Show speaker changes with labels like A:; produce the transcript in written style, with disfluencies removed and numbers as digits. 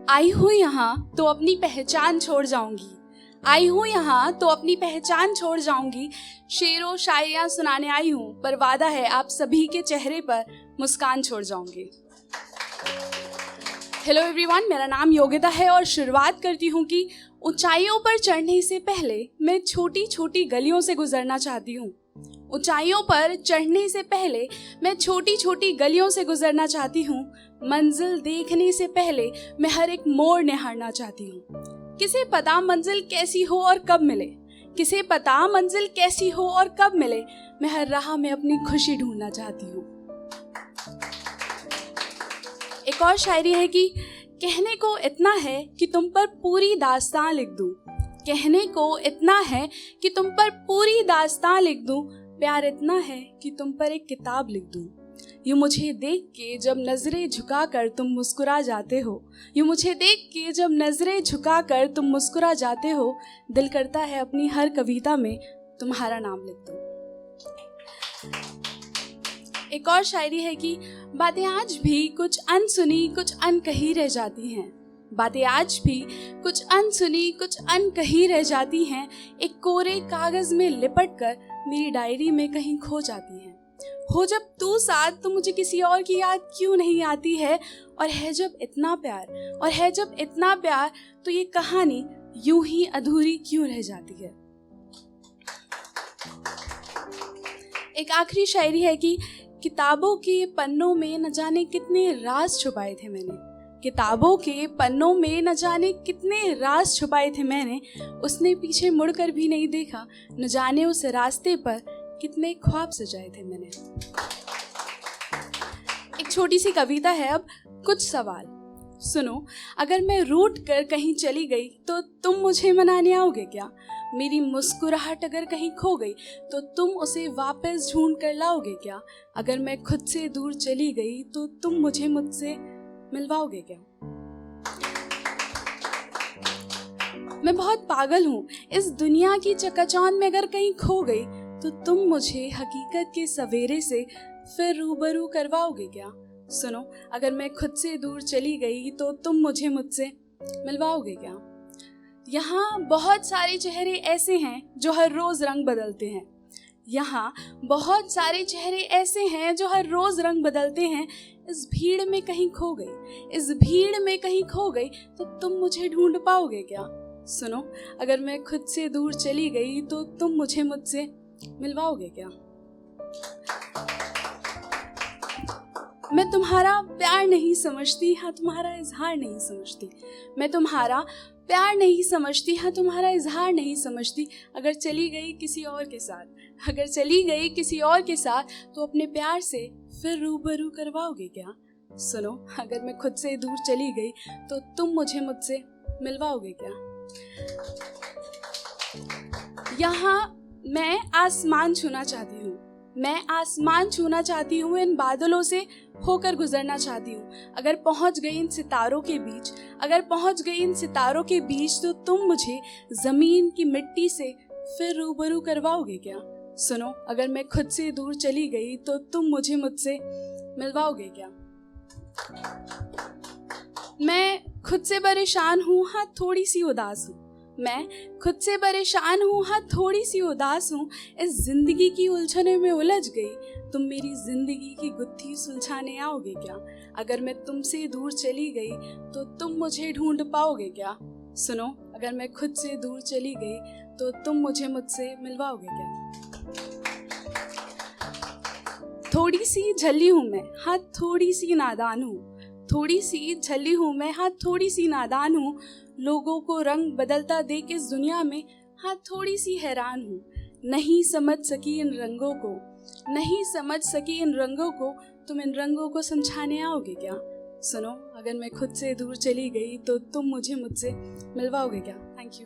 A: आई हूँ यहाँ तो अपनी पहचान छोड़ जाऊंगी, आई हूँ यहाँ तो अपनी पहचान छोड़ जाऊंगी। शेरों शायरियाँ सुनाने आई हूँ, पर वादा है आप सभी के चेहरे पर मुस्कान छोड़ जाऊंगी। हेलो एवरीवन, मेरा नाम योगिता है और शुरुआत करती हूँ कि ऊंचाइयों पर चढ़ने से पहले मैं छोटी छोटी गलियों से गुजरना चाहती हूँ। ऊंचाइयों पर चढ़ने से पहले मैं छोटी छोटी गलियों से गुजरना चाहती हूँ। मंजिल देखने से पहले मैं हर एक मोड़ निहारना चाहती हूँ। किसे पता मंजिल कैसी हो और कब मिले, किसे पता मंजिल कैसी हो और कब मिले। मैं हर राह में अपनी खुशी ढूंढना चाहती हूँ। एक और शायरी है कि कहने को इतना है कि तुम पर पूरी दास्तां लिख दूं, कहने को इतना है कि तुम पर पूरी दास्तां लिख दूं। प्यार इतना है कि तुम पर एक किताब लिख दूं। यूं मुझे देख के जब नजरें झुका कर तुम मुस्कुरा जाते हो, यूं मुझे देख के जब नजरें झुका कर तुम मुस्कुरा जाते हो, दिल करता है अपनी हर कविता में तुम्हारा नाम लिख दूं। एक और शायरी है कि बातें आज भी कुछ अनसुनी कुछ अनकही रह जाती हैं, बातें आज भी कुछ अनसुनी कुछ अनकही रह जाती हैं। एक कोरे कागज में लिपट कर मेरी डायरी में कहीं खो जाती हैं। हो जब तू साथ तो मुझे किसी और की याद क्यों नहीं आती है, और है जब इतना प्यार, और है जब इतना प्यार तो ये कहानी यूं ही अधूरी क्यों रह जाती है। एक आखिरी शायरी है कि किताबों के पन्नों में न जाने कितने राज छुपाए थे मैंने, किताबों के पन्नों में न जाने कितने राज छुपाए थे मैंने। उसने पीछे मुड़कर भी नहीं देखा, न जाने उस रास्ते पर कितने ख्वाब सजाए थे मैंने। एक छोटी सी कविता है अब कुछ सवाल सुनो। अगर मैं रूठ कर कहीं चली गई तो तुम मुझे मनाने आओगे क्या? मेरी मुस्कुराहट अगर कहीं खो गई तो तुम उसे वापस ढूंढ कर लाओगे क्या? अगर मैं खुद से दूर चली गई तो तुम मुझे मुझसे मिलवाओगे क्या? मैं बहुत पागल हूँ, इस दुनिया की चकाचौंध में अगर कहीं खो गई तो तुम मुझे हकीकत के सवेरे से फिर रूबरू करवाओगे क्या? सुनो, अगर मैं खुद से दूर चली गई तो तुम मुझे मुझसे मिलवाओगे क्या? यहाँ बहुत सारे चेहरे ऐसे हैं जो हर रोज रंग बदलते हैं, यहाँ बहुत सारे चेहरे ऐसे हैं जो हर रोज रंग बदलते हैं। इस भीड़ में कहीं खो गई, इस भीड़ में कहीं खो गई तो तुम मुझे ढूंढ पाओगे क्या? सुनो, अगर मैं खुद से दूर चली गई तो तुम मुझे मुझसे मिलवाओगे क्या? मैं तुम्हारा प्यार नहीं समझती, हाँ तुम्हारा इजहार नहीं समझती। मैं तुम्हारा प्यार नहीं समझती, हाँ तुम्हारा इजहार नहीं समझती। अगर चली गई किसी और के साथ, अगर चली गई किसी और के साथ तो अपने प्यार से फिर रूबरू करवाओगे क्या? सुनो, अगर मैं खुद से दूर चली गई तो तुम मुझे मुझसे मिलवाओगे क्या? यहाँ मैं आसमान छूना चाहती हूँ, मैं आसमान छूना चाहती हूँ, इन बादलों से होकर गुजरना चाहती हूँ। अगर पहुँच गई इन सितारों के बीच, अगर पहुँच गई इन सितारों के बीच तो तुम मुझे ज़मीन की मिट्टी से फिर रूबरू करवाओगे क्या? सुनो, अगर मैं खुद से दूर चली गई तो तुम मुझे मुझसे मिलवाओगे क्या? मैं खुद से परेशान हूँ, हाँ थोड़ी सी उदास हूँ। मैं खुद से परेशान हूँ, हाँ थोड़ी सी उदास हूँ। इस जिंदगी की उलझनों में उलझ गई, तुम मेरी जिंदगी की गुत्थी सुलझाने आओगे क्या? अगर मैं तुमसे दूर चली गई तो तुम मुझे ढूंढ पाओगे क्या? सुनो, अगर मैं खुद से दूर चली गई तो तुम मुझे मुझसे मिलवाओगे क्या? थोड़ी सी झल्ली हूँ मैं, हाँ थोड़ी सी नादान हूँ, थोड़ी सी झल्ली हूँ मैं, हाँ थोड़ी सी नादान हूँ। लोगों को रंग बदलता देख इस दुनिया में हाँ थोड़ी सी हैरान हूँ। नहीं समझ सकी इन रंगों को, नहीं समझ सकी इन रंगों को, तुम इन रंगों को समझाने आओगे क्या? सुनो, अगर मैं खुद से दूर चली गई तो तुम मुझे मुझसे मिलवाओगे क्या? Thank you.